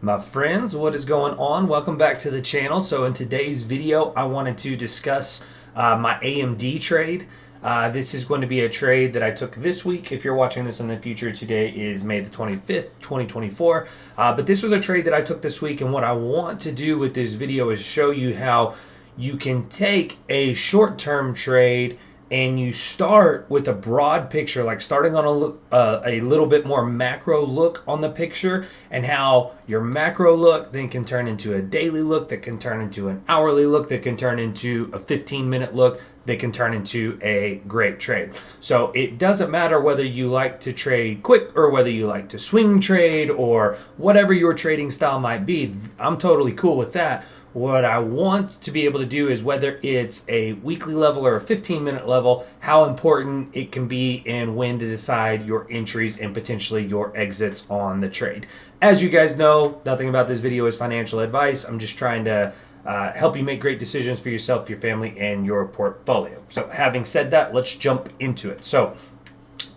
My friends, what is going on? Welcome back to the channel. So in today's video, I wanted to discuss my AMD trade. This is going to be a trade that I took this week. If you're watching this in the future, today is May the 25th, 2024. But this was a trade that I took this week, and what I want to do with this video is show you how you can take a short-term trade and you start with a broad picture, like starting on a little bit more macro look on the picture, and how your macro look then can turn into a daily look, that can turn into an hourly look, that can turn into a 15-minute look, that can turn into a great trade. So it doesn't matter whether you like to trade quick or whether you like to swing trade or whatever your trading style might be. I'm totally cool with that. What I want to be able to do is, whether it's a weekly level or a 15-minute level, how important it can be and when to decide your entries and potentially your exits on the trade. As you guys know, nothing about this video is financial advice. I'm just trying to help you make great decisions for yourself, your family, and your portfolio. So having said that, let's jump into it. So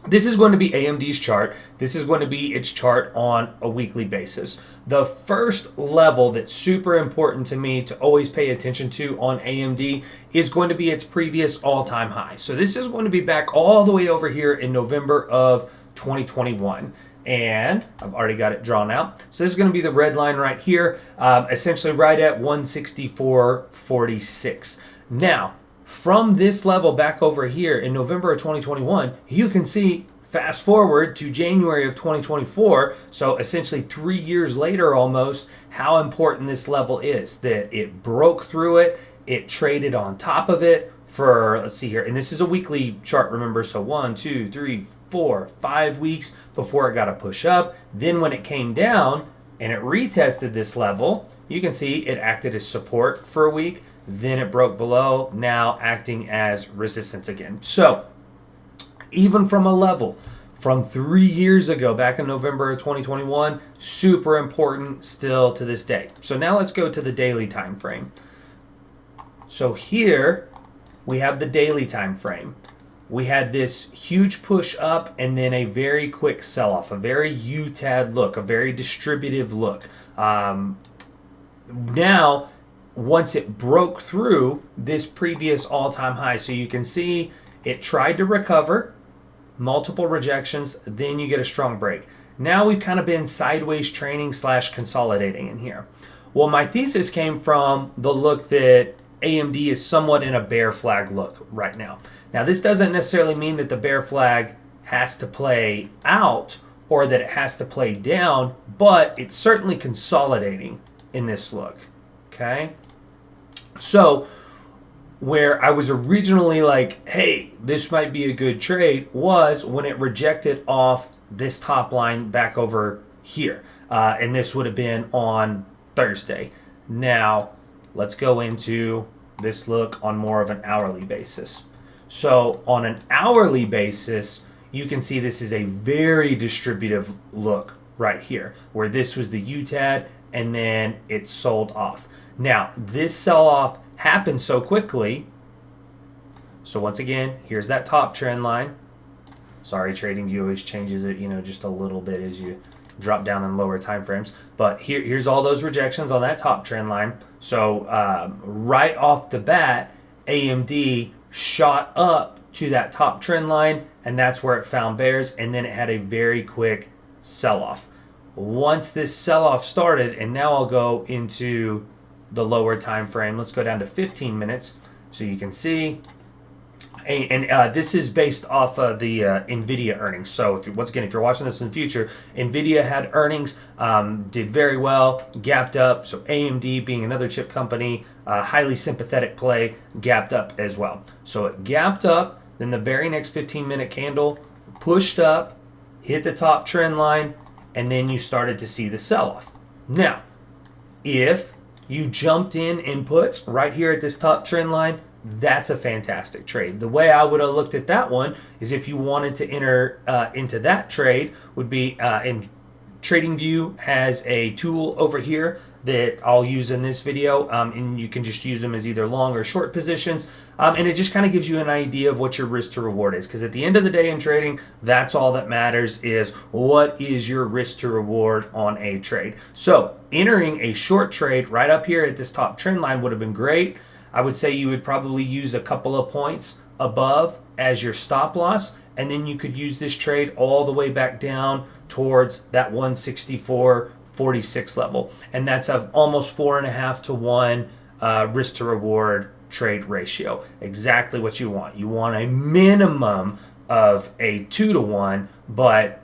this is going to be AMD's chart. This is going to be its chart on a weekly basis. The first level that's super important to me to always pay attention to on AMD is going to be its previous all-time high. So this is going to be back all the way over here in November of 2021. And I've already got it drawn out. So this is going to be the red line right here, essentially right at 164.46. Now, from this level back over here in November of 2021, you can see, fast forward to January of 2024, so essentially 3 years later almost, how important this level is. That it broke through it, it traded on top of it for, let's see here, and this is a weekly chart, remember, so 1, 2, 3, 4, 5 weeks before it got a push up. Then when it came down and it retested this level, you can see it acted as support for a week. Then it broke below, now acting as resistance again. So even from a level from 3 years ago, back in November of 2021, super important still to this day. So now let's go to the daily time frame. So here we have the daily time frame. We had this huge push up and then a very quick sell-off, a very UTAD look, a very distributive look. Now, once it broke through this previous all-time high, so you can see it tried to recover, multiple rejections, then you get a strong break. Now we've kind of been sideways training / consolidating in here. Well, my thesis came from the look that AMD is somewhat in a bear flag look right now. Now, this doesn't necessarily mean that the bear flag has to play out or that it has to play down, but it's certainly consolidating in this look. Okay? So where I was originally like, hey, this might be a good trade, was when it rejected off this top line back over here. And this would have been on Thursday. Now, let's go into this look on more of an hourly basis. So on an hourly basis, you can see this is a very distributive look right here, where this was the UTAD and then it sold off. Now, this sell-off happened so quickly. So once again, here's that top trend line. Sorry, TradingView always changes it, just a little bit as you drop down in lower time frames. But here's all those rejections on that top trend line. So right off the bat, AMD shot up to that top trend line, and that's where it found bears, and then it had a very quick sell-off. Once this sell-off started, and now I'll go into the lower time frame. Let's go down to 15 minutes so you can see. And this is based off of the NVIDIA earnings. So once again, if you're watching this in the future, NVIDIA had earnings, did very well, gapped up. So AMD, being another chip company, highly sympathetic play, gapped up as well. So it gapped up, then the very next 15-minute candle pushed up, hit the top trend line, and then you started to see the sell-off. Now, if you jumped in inputs right here at this top trend line, that's a fantastic trade. The way I would have looked at that one is, if you wanted to enter into that trade, would be and TradingView has a tool over here that I'll use in this video, and you can just use them as either long or short positions, and it just kind of gives you an idea of what your risk to reward is, because at the end of the day in trading, that's all that matters, is what is your risk to reward on a trade. So entering a short trade right up here at this top trend line would have been great. I would say you would probably use a couple of points above as your stop loss, and then you could use this trade all the way back down towards that 164.46 level, and that's of almost 4.5 to 1 risk to reward trade ratio. Exactly what you want. You want a minimum of a 2 to 1, but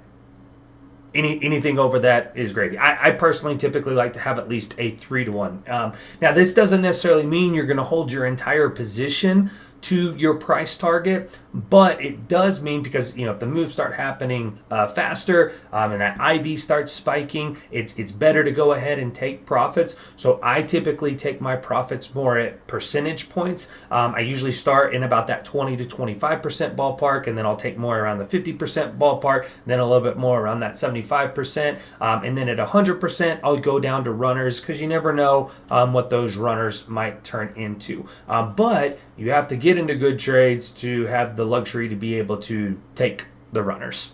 anything over that is gravy. I personally typically like to have at least a 3 to 1. Now, this doesn't necessarily mean you're going to hold your entire position to your price target, but it does mean, because if the moves start happening faster, and that IV starts spiking, it's better to go ahead and take profits. So I typically take my profits more at percentage points. I usually start in about that 20 to 25% ballpark, and then I'll take more around the 50% ballpark, then a little bit more around that 75%, and then at 100% I'll go down to runners, because you never know what those runners might turn into. But you have to get into good trades to have the luxury to be able to take the runners.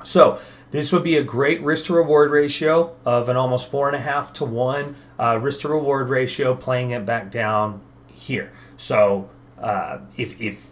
So this would be a great risk to reward ratio of an almost 4.5 to 1 risk to reward ratio, playing it back down here. So if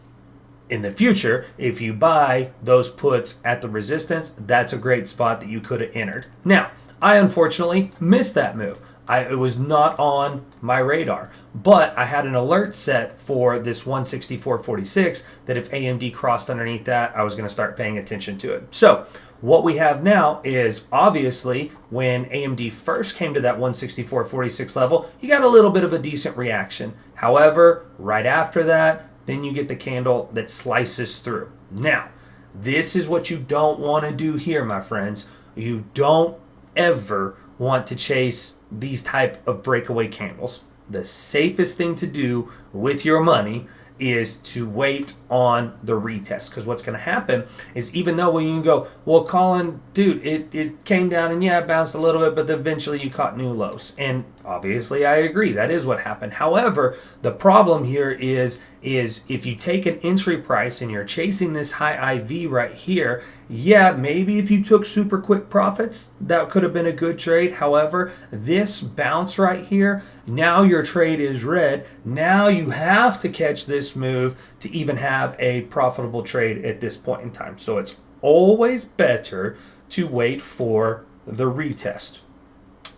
in the future, if you buy those puts at the resistance, that's a great spot that you could have entered. Now, I unfortunately missed that move. It was not on my radar, but I had an alert set for this 164.46 that if AMD crossed underneath that, I was going to start paying attention to it. So what we have now is, obviously, when AMD first came to that 164.46 level, you got a little bit of a decent reaction. However, right after that, then you get the candle that slices through. Now, this is what you don't want to do here, my friends. You don't ever want to chase these type of breakaway candles. The safest thing to do with your money is to wait on the retest, because what's going to happen is, even though when you can go, well, Colin, dude, it came down and yeah, it bounced a little bit, but eventually you caught new lows, and obviously I agree, that is what happened. However, the problem here is if you take an entry price and you're chasing this high IV right here, yeah, maybe if you took super quick profits, that could have been a good trade. However, this bounce right here, now your trade is red. Now you have to catch this move to even have a profitable trade at this point in time. So it's always better to wait for the retest.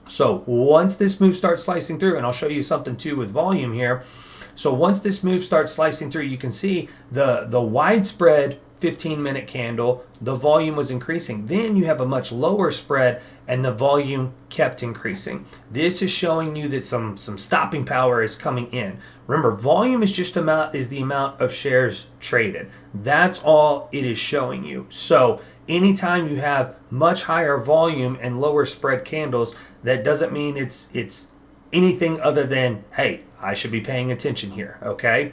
So once this move starts slicing through, and I'll show you something too with volume here. So once this move starts slicing through, you can see the widespread 15-minute candle, the volume was increasing. Then you have a much lower spread, and the volume kept increasing. This is showing you that some stopping power is coming in. Remember, volume is just the amount of shares traded. That's all it is showing you. So anytime you have much higher volume and lower spread candles, that doesn't mean it's anything other than, hey, I should be paying attention here, okay?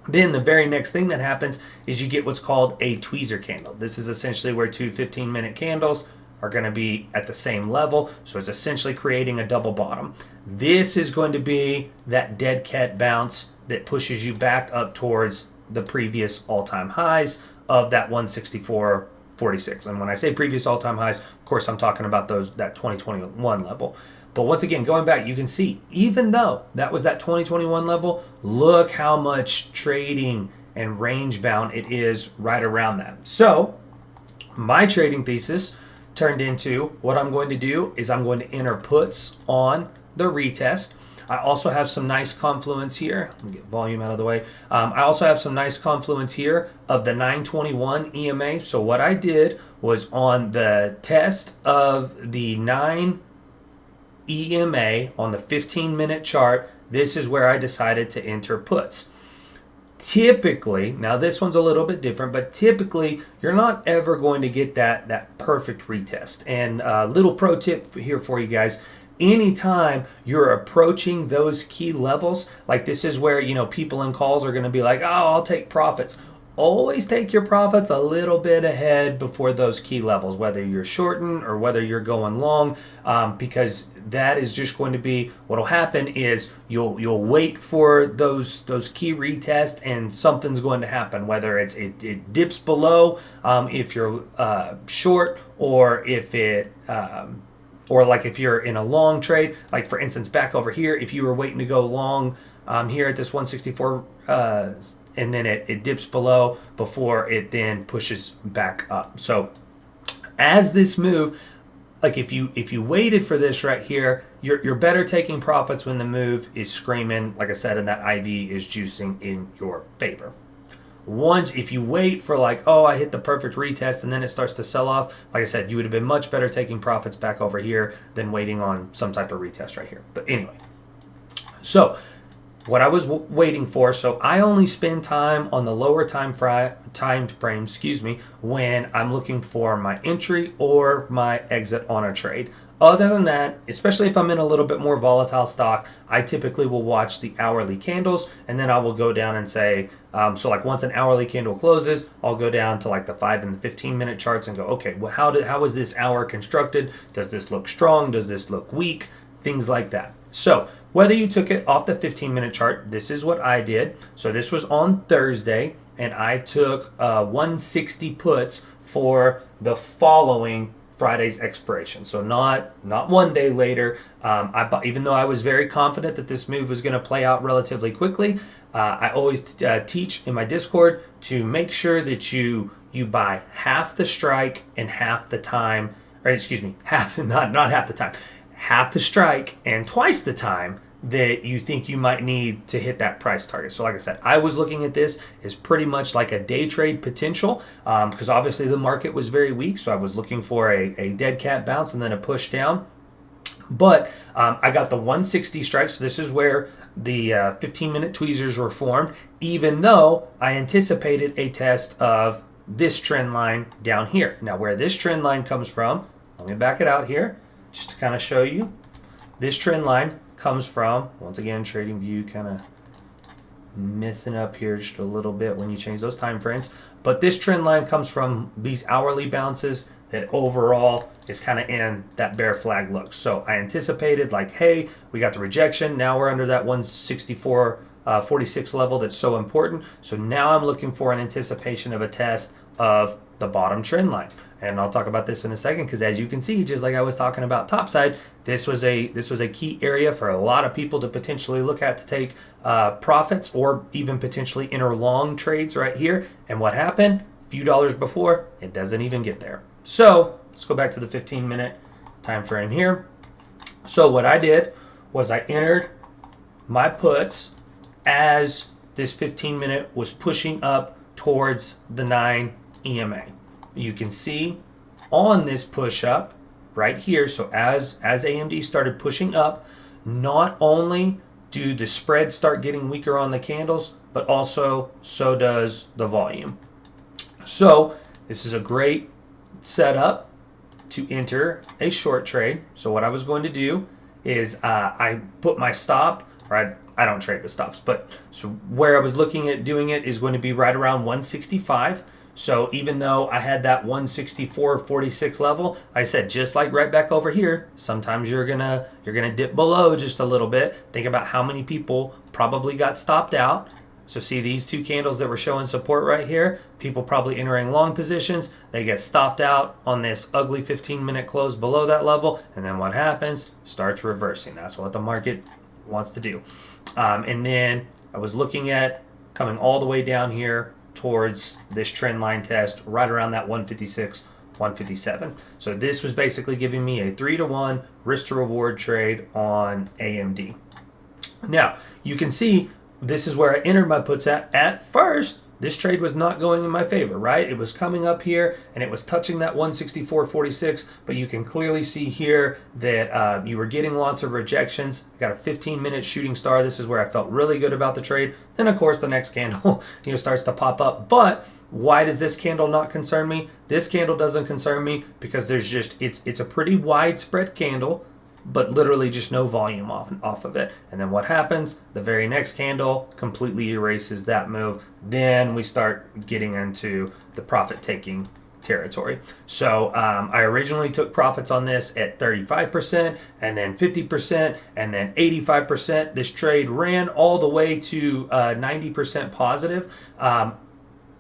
Then the very next thing that happens is you get what's called a tweezer candle. This is essentially where two 15-minute candles are going to be at the same level. So it's essentially creating a double bottom. This is going to be that dead cat bounce that pushes you back up towards the previous all-time highs of that 164.46. And when I say previous all-time highs, of course, I'm talking about that 2021 level. But once again, going back, you can see, even though that was that 2021 level, look how much trading and range bound it is right around that. So my trading thesis turned into, what I'm going to do is I'm going to enter puts on the retest. I also have some nice confluence here. Let me get volume out of the way. I also have some nice confluence here of the 921 EMA. So what I did was, on the test of the 9 EMA on the 15-minute chart, this is where I decided to enter puts. Typically, now this one's a little bit different, but typically you're not ever going to get that perfect retest. And a little pro tip here for you guys: anytime you're approaching those key levels, like this is where, people in calls are going to be like, oh, I'll take profits. always take your profits a little bit ahead before those key levels, whether you're shorting or whether you're going long, because that is just going to be what'll happen is you'll wait for those key retests and something's going to happen, whether it dips below if you're short, or if it or like if you're in a long trade, like for instance back over here, if you were waiting to go long here at this 164 and then it dips below before it then pushes back up. So as this move, like if you waited for this right here, you're better taking profits when the move is screaming, like I said, and that IV is juicing in your favor. Once, if you wait for like, oh, I hit the perfect retest and then it starts to sell off, like I said, you would have been much better taking profits back over here than waiting on some type of retest right here. But anyway, so what I was waiting for, so I only spend time on the lower time frame, when I'm looking for my entry or my exit on a trade. Other than that, especially if I'm in a little bit more volatile stock, I typically will watch the hourly candles, and then I will go down and say, so like once an hourly candle closes, I'll go down to like the 5 and the 15 minute charts and go, okay, well, how is this hour constructed? Does this look strong? Does this look weak? Things like that. So whether you took it off the 15-minute chart, this is what I did. So this was on Thursday, and I took 160 puts for the following Friday's expiration. So not one day later. Even though I was very confident that this move was going to play out relatively quickly, I always teach in my Discord to make sure that you buy half the strike and half the time, or excuse me, not half the time. Half the strike and twice the time that you think you might need to hit that price target. So like I said, I was looking at this as pretty much like a day trade potential, because obviously the market was very weak. So I was looking for a dead cat bounce and then a push down. But I got the 160 strike. So this is where the 15-minute tweezers were formed, even though I anticipated a test of this trend line down here. Now where this trend line comes from, let me back it out here just to kind of show you. This trend line comes from, once again, trading view kind of messing up here just a little bit when you change those time frames. But this trend line comes from these hourly bounces that overall is kind of in that bear flag look. So I anticipated like, hey, we got the rejection. Now we're under that 164.46 level that's so important. So now I'm looking for an anticipation of a test of the bottom trend line. And I'll talk about this in a second, because as you can see, just like I was talking about topside, this was a key area for a lot of people to potentially look at to take profits, or even potentially enter long trades right here. And what happened? A few dollars before, it doesn't even get there. So let's go back to the 15-minute time frame here. So what I did was I entered my puts as this 15-minute was pushing up towards the 9 EMA. You can see on this push up right here, so as AMD started pushing up, not only do the spreads start getting weaker on the candles, but also so does the volume. So this is a great setup to enter a short trade. So what I was going to do is I put my stop, or I don't trade with stops, but so where I was looking at doing it is going to be right around 165. So even though I had that 164.46 level, I said, just like right back over here, sometimes you're gonna dip below just a little bit. Think about how many people probably got stopped out. So see these two candles that were showing support right here, people probably entering long positions, they get stopped out on this ugly 15-minute close below that level, and then what happens? Starts reversing. That's what the market wants to do. And then I was looking at coming all the way down here towards this trend line test right around that 156, 157. So this was basically giving me a 3-to-1 risk to reward trade on AMD. Now you can see this is where I entered my puts at. At first, this trade was not going in my favor, right? It was coming up here and it was touching that 164.46, but you can clearly see here that you were getting lots of rejections. I got a 15-minute shooting star. This is where I felt really good about the trade. Then of course the next candle starts to pop up. But why does this candle not concern me? This candle doesn't concern me because there's just it's a pretty widespread candle. but literally just no volume off of it. And then what happens? The very next candle completely erases that move. Then we start getting into the profit taking territory. So I originally took profits on this at 35% and then 50% and then 85%. This trade ran all the way to 90% positive.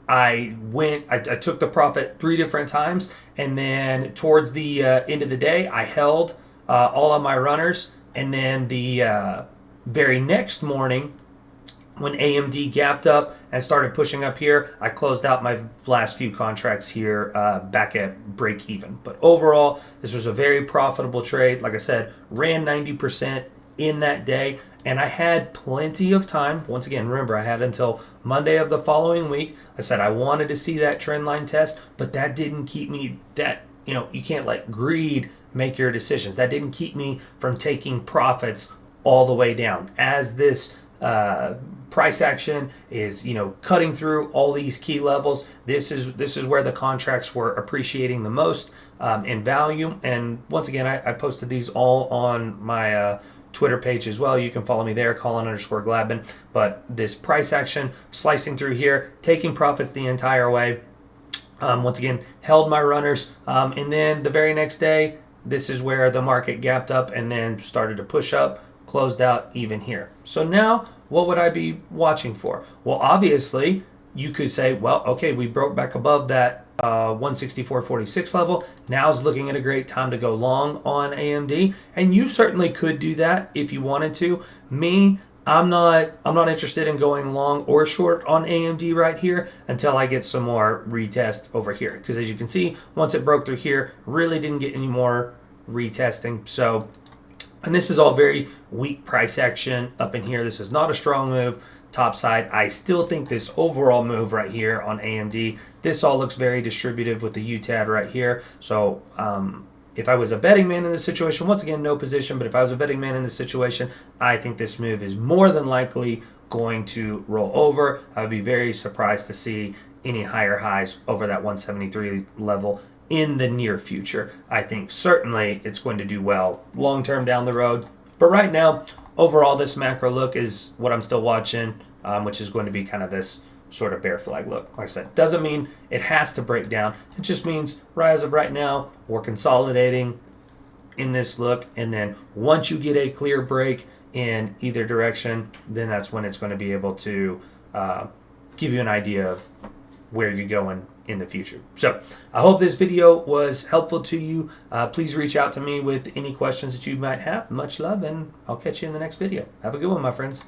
I took the profit 3 different times, and then towards the end of the day, I held all of my runners, and then the very next morning, when AMD gapped up and started pushing up here, I closed out my last few contracts here back at break even. But overall, this was a very profitable trade. Like I said, ran 90% in that day, and I had plenty of time. Once again, remember, I had until Monday of the following week. I said I wanted to see that trend line test, but that didn't keep me you can't let greed make your decisions. That didn't keep me from taking profits all the way down. As this price action is cutting through all these key levels, this is where the contracts were appreciating the most in value. And once again, I posted these all on my Twitter page as well. You can follow me there, Colin_Gladman. But this price action slicing through here, taking profits the entire way. Once again, held my runners, and then the very next day, this is where the market gapped up and then started to push up, closed out even here. So now, what would I be watching for? Well, obviously, you could say, well, okay, we broke back above that 164.46 level. Now's looking at a great time to go long on AMD, and you certainly could do that if you wanted to. Me, I'm not interested in going long or short on AMD right here until I get some more retest over here, because as you can see, once it broke through here, really didn't get any more retesting. So, and this is all very weak price action up in here. This is not a strong move top side. I still think this overall move right here on AMD, this all looks very distributive with the UTAD right here. So if I was a betting man in this situation, once again, no position, but if I was a betting man in this situation, I think this move is more than likely going to roll over. I would be very surprised to see any higher highs over that 173 level in the near future. I think certainly it's going to do well long term down the road. But right now, overall, this macro look is what I'm still watching, which is going to be kind of this sort of bear flag look. Like I said, doesn't mean it has to break down. It just means as of right now, we're consolidating in this look. And then once you get a clear break in either direction, then that's when it's going to be able to give you an idea of where you're going in the future. So I hope this video was helpful to you. Please reach out to me with any questions that you might have. Much love, and I'll catch you in the next video. Have a good one, my friends.